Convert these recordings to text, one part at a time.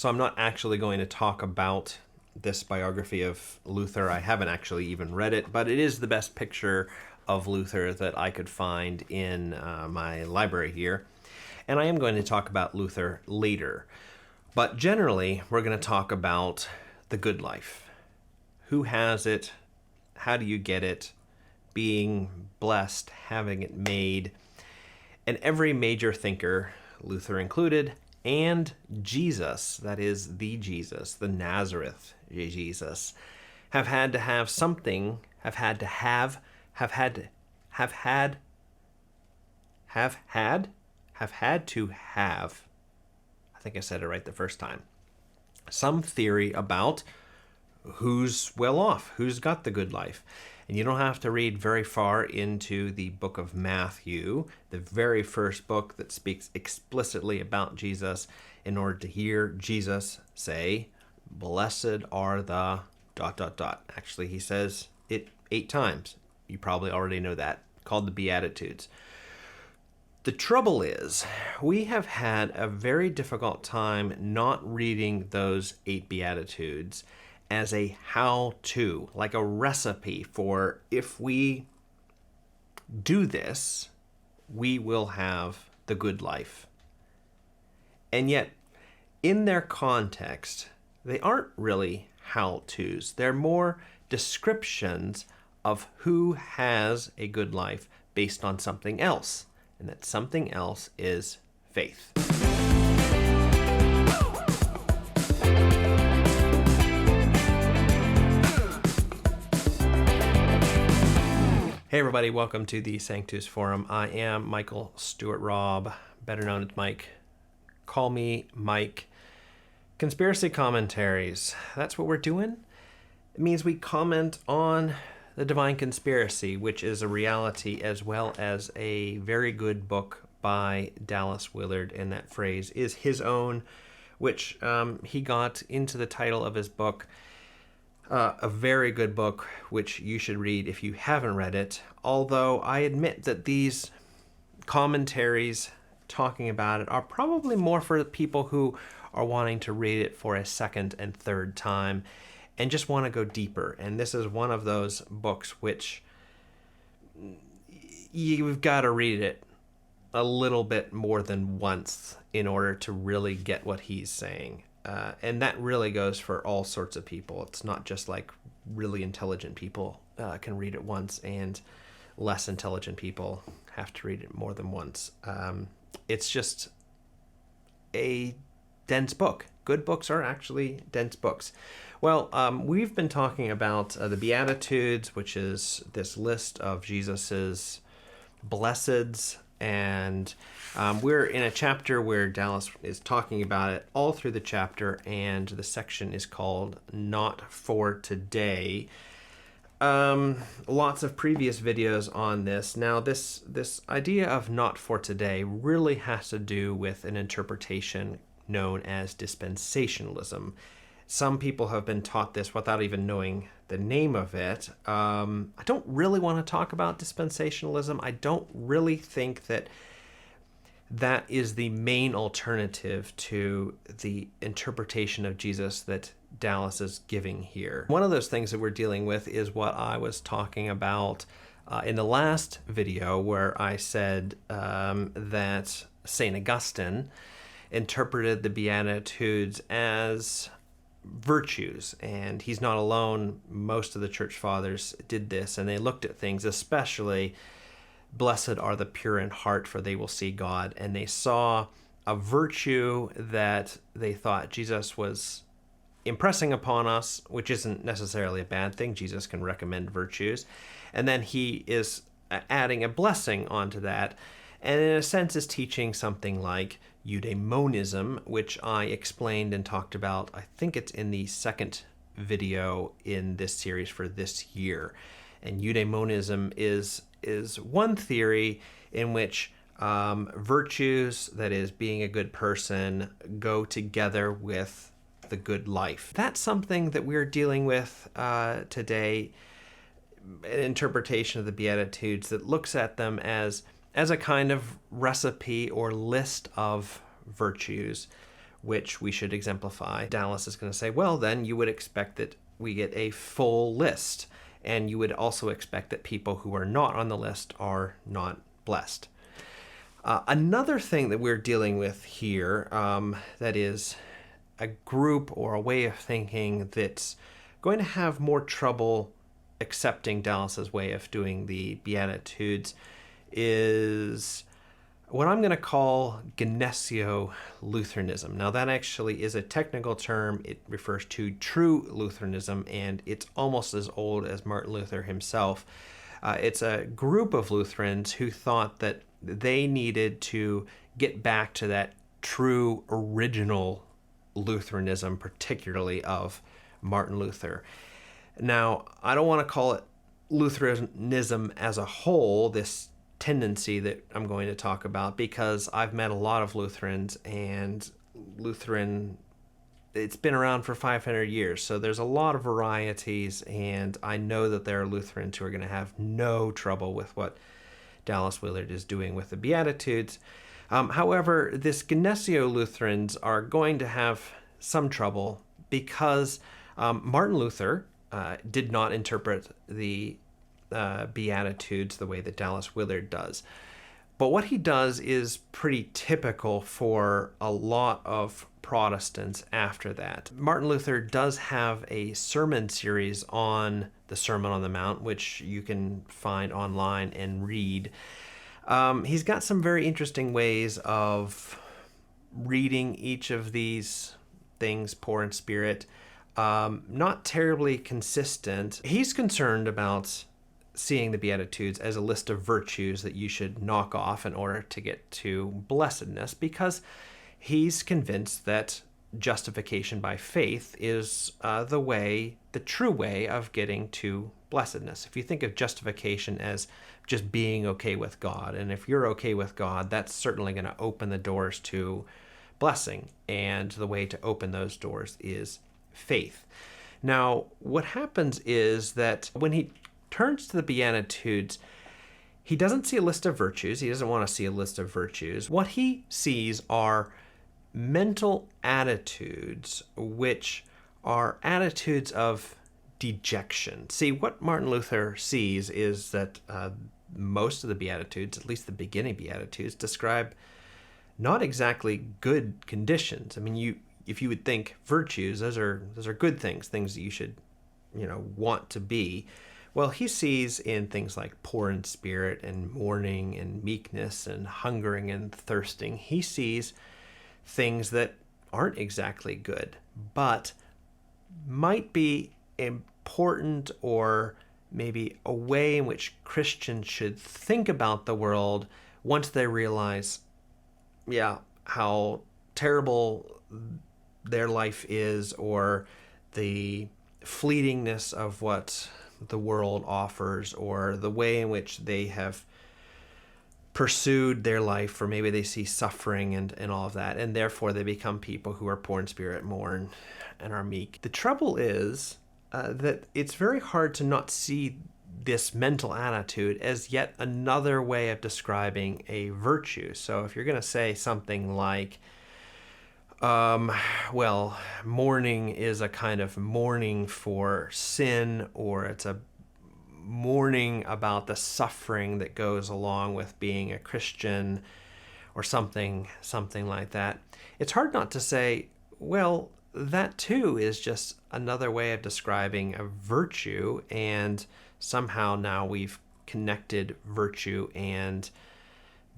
So I'm not actually going to talk about this biography of Luther. I haven't actually even read it, but it is the best picture of Luther that I could find in my library here. And I am going to talk about Luther later. But generally, we're going to talk about the good life. Who has it? How do you get it? Being blessed, having it made. And every major thinker, Luther included, and Jesus, that is the Jesus, the Nazareth Jesus, have had to have something, have had to have I think I said it right the first time, some theory about who's well off, who's got the good life. And you don't have to read very far into the book of Matthew, the very first book that speaks explicitly about Jesus, in order to hear Jesus say, "Blessed are the ... Actually, he says it 8 times. You probably already know that, called the Beatitudes. The trouble is, we have had a very difficult time not reading those 8 Beatitudes as a how-to, like a recipe for if we do this, we will have the good life. And yet, in their context, they aren't really how-tos. They're more descriptions of who has a good life based on something else. And that something else is faith. Hey everybody, welcome to the Sanctus Forum. I am Michael Stewart Robb, better known as Mike. Call me Mike. Conspiracy Commentaries, that's what we're doing. It means we comment on the Divine Conspiracy, which is a reality as well as a very good book by Dallas Willard, and that phrase is his own, which he got into the title of his book. A very good book, which you should read if you haven't read it, although I admit that these commentaries talking about it are probably more for people who are wanting to read it for a second and third time and just want to go deeper. And this is one of those books which you've got to read it a little bit more than once in order to really get what he's saying. And that really goes for all sorts of people. It's not just like really intelligent people can read it once, and less intelligent people have to read it more than once. It's just a dense book. Good books are actually dense books. Well, we've been talking about the Beatitudes, which is this list of Jesus's blesseds, and we're in a chapter where Dallas is talking about it all through the chapter, and the section is called Not for Today. Lots of previous videos on this. Now, this idea of not for today really has to do with an interpretation known as dispensationalism. Some people have been taught this without even knowing the name of it. I don't really want to talk about dispensationalism. I don't really think that that is the main alternative to the interpretation of Jesus that Dallas is giving here. One of those things that we're dealing with is what I was talking about in the last video, where I said that St. Augustine interpreted the Beatitudes as virtues, and he's not alone. Most of the church fathers did this, and they looked at things, especially blessed are the pure in heart, for they will see God, and they saw a virtue that they thought Jesus was impressing upon us, which isn't necessarily a bad thing. Jesus can recommend virtues, and then he is adding a blessing onto that, and in a sense is teaching something like Udemonism, which I explained and talked about. I think it's in the second video in this series for this year. And Udemonism is one theory in which virtues, that is being a good person, go together with the good life. That's something that we're dealing with today, an interpretation of the Beatitudes that looks at them as a kind of recipe or list of virtues, which we should exemplify. Dallas is going to say, well, then you would expect that we get a full list, and you would also expect that people who are not on the list are not blessed. Another thing that we're dealing with here, that is a group or a way of thinking that's going to have more trouble accepting Dallas's way of doing the Beatitudes, is what I'm going to call Ganessio Lutheranism. Now, that actually is a technical term. It refers to true Lutheranism, and it's almost as old as Martin Luther himself. It's a group of Lutherans who thought that they needed to get back to that true original Lutheranism, particularly of Martin Luther. Now, I don't want to call it Lutheranism as a whole, this tendency that I'm going to talk about, because I've met a lot of Lutherans, and it's been around for 500 years, so there's a lot of varieties, and I know that there are Lutherans who are going to have no trouble with what Dallas Willard is doing with the Beatitudes. However, this Ganessio Lutherans are going to have some trouble because Martin Luther did not interpret the Beatitudes the way that Dallas Willard does. But what he does is pretty typical for a lot of Protestants after that. Martin Luther does have a sermon series on the Sermon on the Mount, which you can find online and read. He's got some very interesting ways of reading each of these things, poor in spirit. Not terribly consistent. He's concerned about seeing the Beatitudes as a list of virtues that you should knock off in order to get to blessedness, because he's convinced that justification by faith is the true way of getting to blessedness. If you think of justification as just being okay with God, and if you're okay with God, that's certainly going to open the doors to blessing, and the way to open those doors is faith. Now, what happens is that when he turns to the Beatitudes, he doesn't see a list of virtues. He doesn't want to see a list of virtues. What he sees are mental attitudes, which are attitudes of dejection. See, what Martin Luther sees is that most of the Beatitudes, at least the beginning Beatitudes, describe not exactly good conditions. I mean, if you would think virtues, those are good things that you should, want to be. Well, he sees in things like poor in spirit and mourning and meekness and hungering and thirsting, he sees things that aren't exactly good, but might be important, or maybe a way in which Christians should think about the world once they realize, how terrible their life is, or the fleetingness of what the world offers, or the way in which they have pursued their life, or maybe they see suffering and all of that, and therefore they become people who are poor in spirit, mourn, and are meek. The trouble is that it's very hard to not see this mental attitude as yet another way of describing a virtue. So if you're going to say something like, mourning is a kind of mourning for sin, or it's a mourning about the suffering that goes along with being a Christian, or something like that, it's hard not to say, well, that too is just another way of describing a virtue, and somehow now we've connected virtue and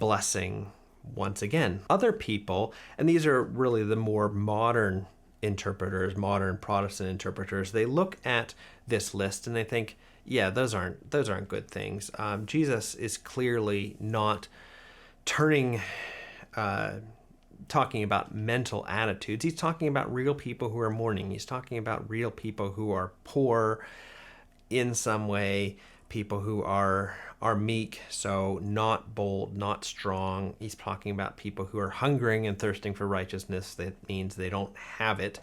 blessing once again. Other people, and these are really the more modern interpreters, modern Protestant interpreters, they look at this list and they think, those aren't good things. Jesus is clearly not talking about mental attitudes. He's talking about real people who are mourning. He's talking about real people who are poor in some way, people who are meek, so not bold, not strong. He's talking about people who are hungering and thirsting for righteousness. That means they don't have it.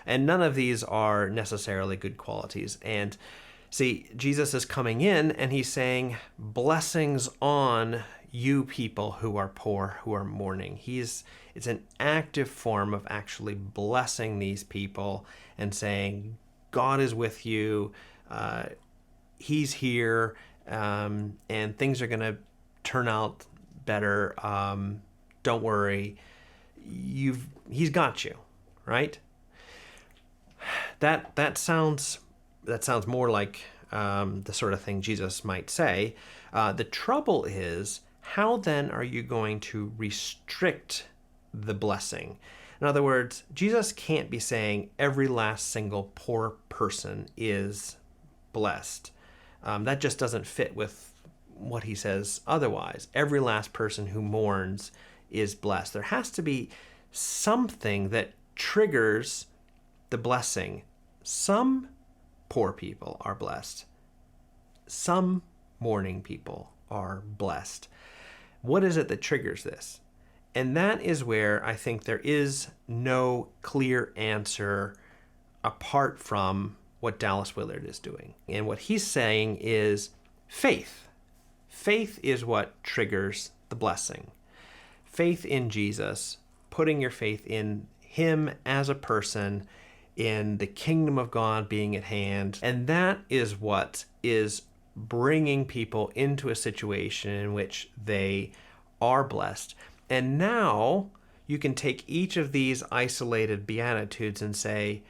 And none of these are necessarily good qualities. And see, Jesus is coming in and he's saying, blessings on you people who are poor, who are mourning. It's an active form of actually blessing these people and saying, God is with you, he's here, and things are going to turn out better. Don't worry. He's got you, right? That sounds more like the sort of thing Jesus might say. The trouble is, how then are you going to restrict the blessing? In other words, Jesus can't be saying every last single poor person is blessed. That just doesn't fit with what he says otherwise. Every last person who mourns is blessed. There has to be something that triggers the blessing. Some poor people are blessed. Some mourning people are blessed. What is it that triggers this? And that is where I think there is no clear answer apart from what Dallas Willard is doing. And what he's saying is faith. Faith is what triggers the blessing. Faith in Jesus, putting your faith in him as a person, in the kingdom of God being at hand. And that is what is bringing people into a situation in which they are blessed. And now you can take each of these isolated Beatitudes and say,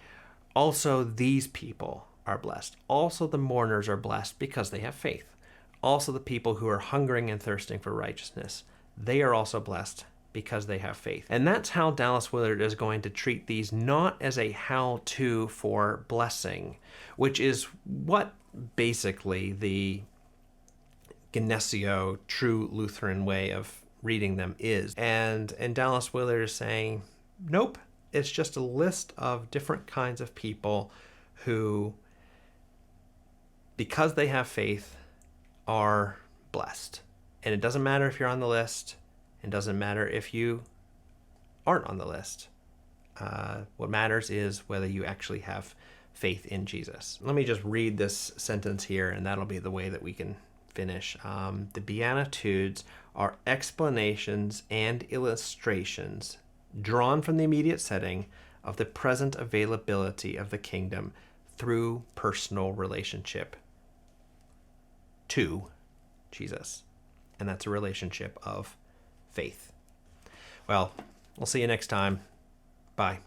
also these people are blessed. Also the mourners are blessed because they have faith. Also the people who are hungering and thirsting for righteousness, they are also blessed because they have faith. And that's how Dallas Willard is going to treat these, not as a how-to for blessing, which is what basically the Ganessio true Lutheran way of reading them is. And Dallas Willard is saying, nope, it's just a list of different kinds of people who, because they have faith, are blessed. And it doesn't matter if you're on the list. It doesn't matter if you aren't on the list. What matters is whether you actually have faith in Jesus. Let me just read this sentence here, and that'll be the way that we can finish. The Beatitudes are explanations and illustrations drawn from the immediate setting of the present availability of the kingdom through personal relationship to Jesus. And that's a relationship of faith. Well, we'll see you next time. Bye.